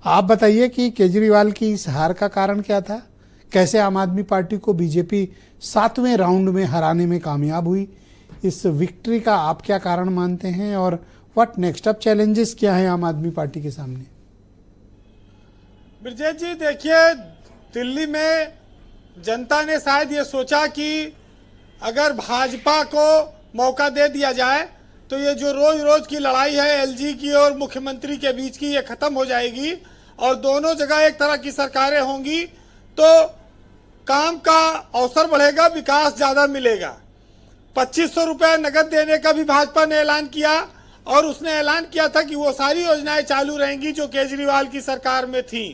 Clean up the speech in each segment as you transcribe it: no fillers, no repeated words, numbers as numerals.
आप बताइए कि केजरीवाल की इस हार का कारण क्या था? कैसे आम आदमी पार्टी को बीजेपी 7वें राउंड में हराने में कामयाब हुई? इस विक्ट्री का आप क्या कारण मानते हैं और व्हाट नेक्स्ट? अब चैलेंजेस क्या हैं आम आदमी पार्टी के सामने? ब्रजेश जी, देखिए, दिल्ली में जनता ने शायद ये सोचा कि अगर भाजपा को मौका दे दिया जाए तो ये जो रोज रोज की लड़ाई है एलजी की और मुख्यमंत्री के बीच की, ये खत्म हो जाएगी और दोनों जगह एक तरह की सरकारें होंगी तो काम का अवसर बढ़ेगा, विकास ज्यादा मिलेगा। 2500 रुपये नगद देने का भी भाजपा ने ऐलान किया और उसने ऐलान किया था कि वो सारी योजनाएं चालू रहेंगी जो केजरीवाल की सरकार में थी।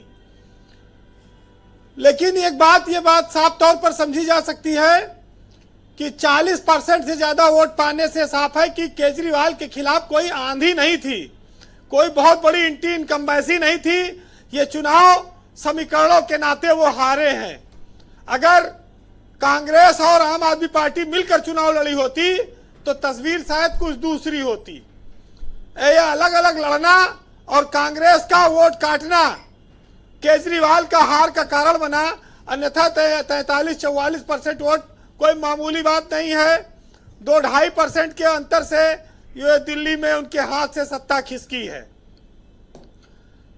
लेकिन एक बात, ये बात साफ तौर पर समझी जा सकती है कि 40% से ज्यादा वोट पाने से साफ है कि केजरीवाल के खिलाफ कोई आंधी नहीं थी, कोई बहुत बड़ी एंटी इनकम्बेंसी नहीं थी। ये चुनाव समीकरणों के नाते वो हारे हैं। अगर कांग्रेस और आम आदमी पार्टी मिलकर चुनाव लड़ी होती तो तस्वीर शायद कुछ दूसरी होती। ये अलग अलग लड़ना और कांग्रेस का वोट काटना केजरीवाल का हार का कारण बना, अन्यथा 43-44% वोट कोई मामूली बात नहीं है। 2-2.5% के अंतर से ये दिल्ली में उनके हाथ से सत्ता खिसकी है।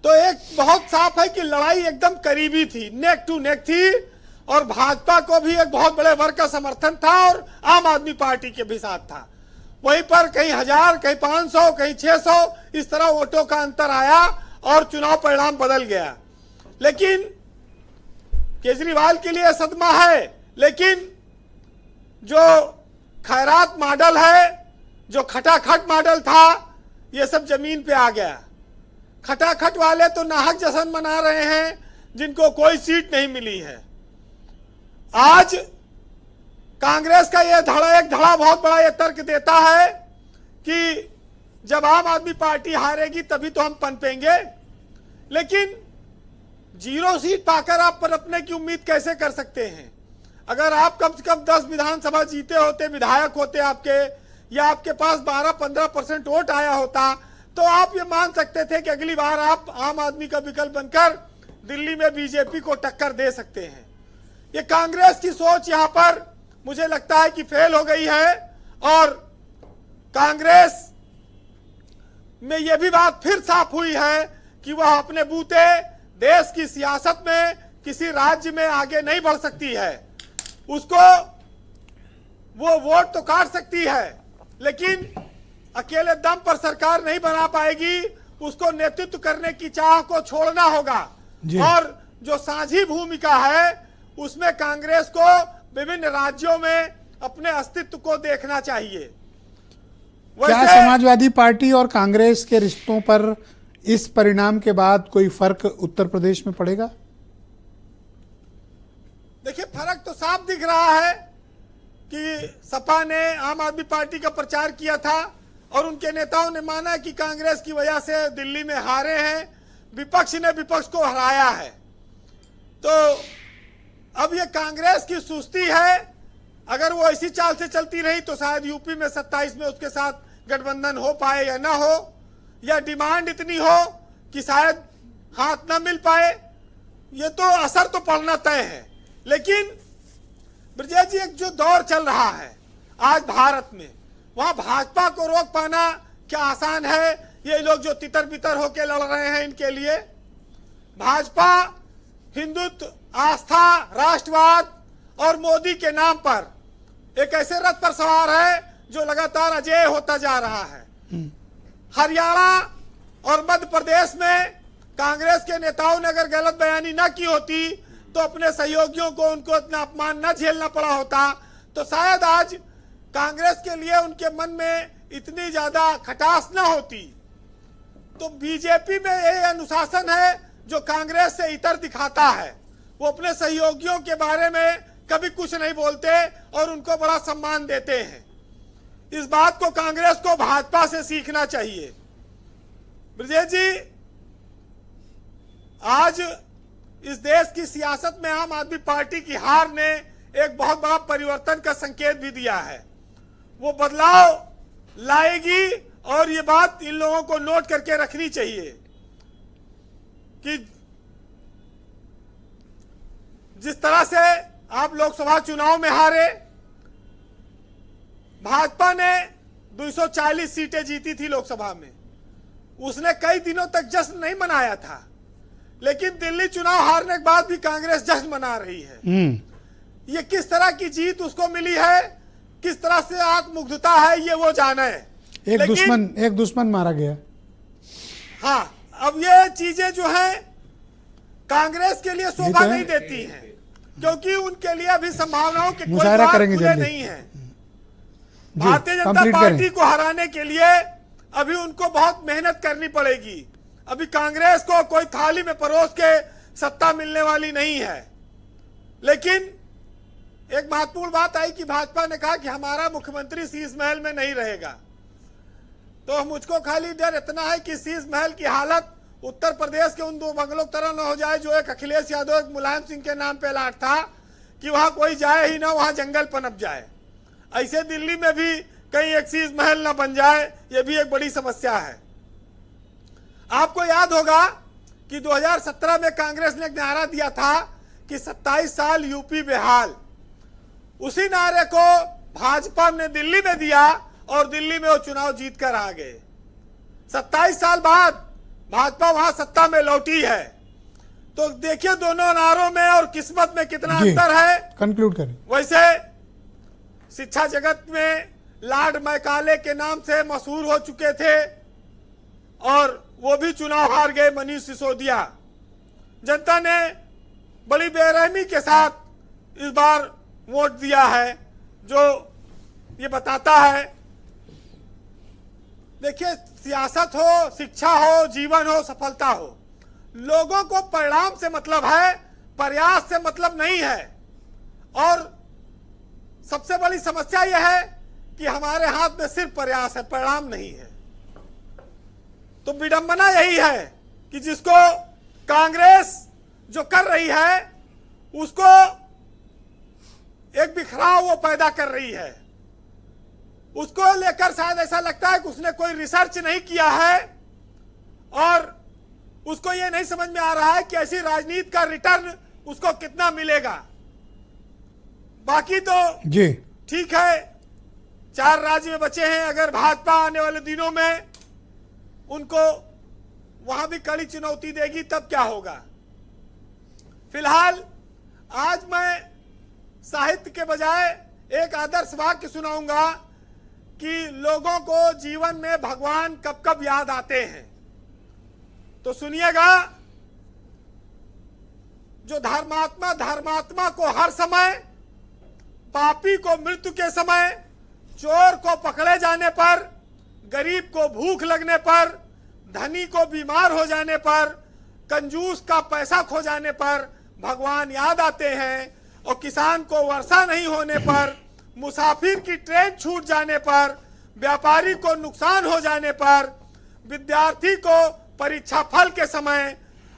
तो एक बहुत साफ है कि लड़ाई एकदम करीबी थी, नेक टू नेक थी और भाजपा को भी एक बहुत बड़े वर्ग का समर्थन था और आम आदमी पार्टी के भी साथ था। वहीं पर कहीं 1000, कहीं 500, कहीं 600 इस तरह वोटों का अंतर आया और चुनाव परिणाम बदल गया। लेकिन केजरीवाल के लिए सदमा है, लेकिन जो खैरात मॉडल है, जो खटाखट मॉडल था, ये सब जमीन पे आ गया। खटाखट वाले तो नाहक जश्न मना रहे हैं जिनको कोई सीट नहीं मिली है। आज कांग्रेस का ये एक धड़ा बहुत बड़ा ये तर्क देता है कि जब आम आदमी पार्टी हारेगी तभी तो हम पनपेंगे। लेकिन 0 सीट पाकर आप पनपने की उम्मीद कैसे कर सकते हैं? अगर आप कम से कम 10 विधानसभा जीते होते, विधायक होते आपके, या आपके पास 12-15% वोट आया होता तो आप ये मान सकते थे कि अगली बार आप आम आदमी का विकल्प बनकर दिल्ली में बीजेपी को टक्कर दे सकते हैं। ये कांग्रेस की सोच यहां पर मुझे लगता है कि फेल हो गई है और कांग्रेस में यह भी बात फिर साफ हुई है कि वह अपने बूते देश की सियासत में किसी राज्य में आगे नहीं बढ़ सकती है। उसको वो वोट तो काट सकती है लेकिन अकेले दम पर सरकार नहीं बना पाएगी। उसको नेतृत्व करने की चाह को छोड़ना होगा और जो साझी भूमिका है उसमें कांग्रेस को विभिन्न राज्यों में अपने अस्तित्व को देखना चाहिए। क्या समाजवादी पार्टी और कांग्रेस के रिश्तों पर इस परिणाम के बाद कोई फर्क उत्तर प्रदेश में पड़ेगा? देखिए, फर्क तो साफ दिख रहा है कि सपा ने आम आदमी पार्टी का प्रचार किया था और उनके नेताओं ने माना कि कांग्रेस की वजह से दिल्ली में हारे हैं, विपक्ष ने विपक्ष को हराया है। तो अब ये कांग्रेस की सुस्ती है। अगर वो इसी चाल से चलती रही तो शायद यूपी में 27 में उसके साथ गठबंधन हो पाए या ना हो, या डिमांड इतनी हो कि शायद हाथ ना मिल पाए। ये तो असर तो पड़ना तय है। लेकिन ब्रजेश जी, एक जो दौर चल रहा है आज भारत में, वहां भाजपा को रोक पाना क्या आसान है? ये लोग जो तितर बितर होके लड़ रहे हैं, इनके लिए भाजपा हिंदुत्व, आस्था, राष्ट्रवाद और मोदी के नाम पर एक ऐसे रथ पर सवार है जो लगातार अजेय होता जा रहा है। हरियाणा और मध्य प्रदेश में कांग्रेस के नेताओं ने अगर गलत बयानी न की होती तो अपने सहयोगियों को उनको इतना अपमान न झेलना पड़ा होता, तो शायद आज कांग्रेस के लिए उनके मन में इतनी ज्यादा खटास न होती। तो बीजेपी में ये अनुशासन है जो कांग्रेस से इतर दिखाता है। वो अपने सहयोगियों के बारे में कभी कुछ नहीं बोलते और उनको बड़ा सम्मान देते हैं। इस बात को कांग्रेस को भाजपा से सीखना चाहिए। ब्रजेश जी, आज इस देश की सियासत में आम आदमी पार्टी की हार ने एक बहुत बड़ा परिवर्तन का संकेत भी दिया है। वो बदलाव लाएगी और ये बात इन लोगों को नोट करके रखनी चाहिए। कि जिस तरह से आप लोकसभा चुनाव में हारे, भाजपा ने 240 सीटें जीती थी लोकसभा में, उसने कई दिनों तक जश्न नहीं मनाया था, लेकिन दिल्ली चुनाव हारने के बाद भी कांग्रेस जश्न मना रही है। ये किस तरह की जीत उसको मिली है, किस तरह से आत्ममुग्धता है, ये वो जाने। एक दुश्मन मारा गया। हाँ, अब ये चीजें जो हैं कांग्रेस के लिए शोभा नहीं देती हैं, क्योंकि उनके लिए अभी संभावनाओं के कोई द्वार खुले नहीं है। भारतीय जनता पार्टी को हराने के लिए अभी उनको बहुत मेहनत करनी पड़ेगी। अभी कांग्रेस को कोई थाली में परोस के सत्ता मिलने वाली नहीं है। लेकिन एक महत्वपूर्ण बात आई कि भाजपा ने कहा कि हमारा मुख्यमंत्री शीश महल में नहीं रहेगा। तो मुझको खाली डर इतना है कि शीश महल की हालत उत्तर प्रदेश के उन दो बंगलों की तरह न हो जाए जो एक अखिलेश यादव, एक मुलायम सिंह के नाम पे लाट था कि वहां कोई जाए ही ना, वहां जंगल पनप जाए। ऐसे दिल्ली में भी कहीं एक शीश महल न बन जाए, ये भी एक बड़ी समस्या है। आपको याद होगा कि 2017 में कांग्रेस ने एक नारा दिया था कि 27 साल यूपी बेहाल। उसी नारे को भाजपा ने दिल्ली में दिया और दिल्ली में वो चुनाव जीत कर आ गए। 27 साल बाद भाजपा वहां सत्ता में लौटी है। तो देखिए दोनों नारों में और किस्मत में कितना अंतर है। कंक्लूड करें। वैसे शिक्षा जगत में लॉर्ड मैकाले के नाम से मशहूर हो चुके थे और वो भी चुनाव हार गए, मनीष सिसोदिया। जनता ने बड़ी बेरहमी के साथ इस बार वोट दिया है, जो ये बताता है। देखिए, सियासत हो, शिक्षा हो, जीवन हो, सफलता हो, लोगों को परिणाम से मतलब है, प्रयास से मतलब नहीं है। और सबसे बड़ी समस्या यह है कि हमारे हाथ में सिर्फ प्रयास है, परिणाम नहीं है। तो विडंबना यही है कि जिसको कांग्रेस जो कर रही है उसको एक बिखराव वो पैदा कर रही है। उसको लेकर शायद ऐसा लगता है कि उसने कोई रिसर्च नहीं किया है और उसको ये नहीं समझ में आ रहा है कि ऐसी राजनीति का रिटर्न उसको कितना मिलेगा। बाकी तो जी ठीक है, 4 राज्य में बचे हैं। अगर भाजपा आने वाले दिनों में उनको वहां भी कड़ी चुनौती देगी तब क्या होगा। फिलहाल आज मैं साहित्य के बजाय एक आदर्श वाक्य सुनाऊंगा कि लोगों को जीवन में भगवान कब कब याद आते हैं। तो सुनिएगा, जो धर्मात्मा को हर समय, पापी को मृत्यु के समय, चोर को पकड़े जाने पर, गरीब को भूख लगने पर, धनी को बीमार हो जाने पर, कंजूस का पैसा खो जाने पर भगवान याद आते हैं। और किसान को वर्षा नहीं होने पर, मुसाफिर की ट्रेन छूट जाने पर, व्यापारी को नुकसान हो जाने पर, विद्यार्थी को परीक्षा फल के समय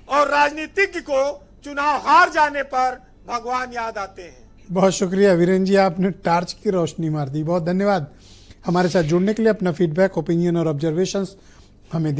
और राजनीतिज्ञ को चुनाव हार जाने पर भगवान याद आते हैं। बहुत शुक्रिया वीरेंद्र जी, आपने टार्च की रोशनी मार दी। बहुत धन्यवाद हमारे साथ जुड़ने के लिए। अपना फीडबैक, ओपिनियन और ऑब्जर्वेशंस हमें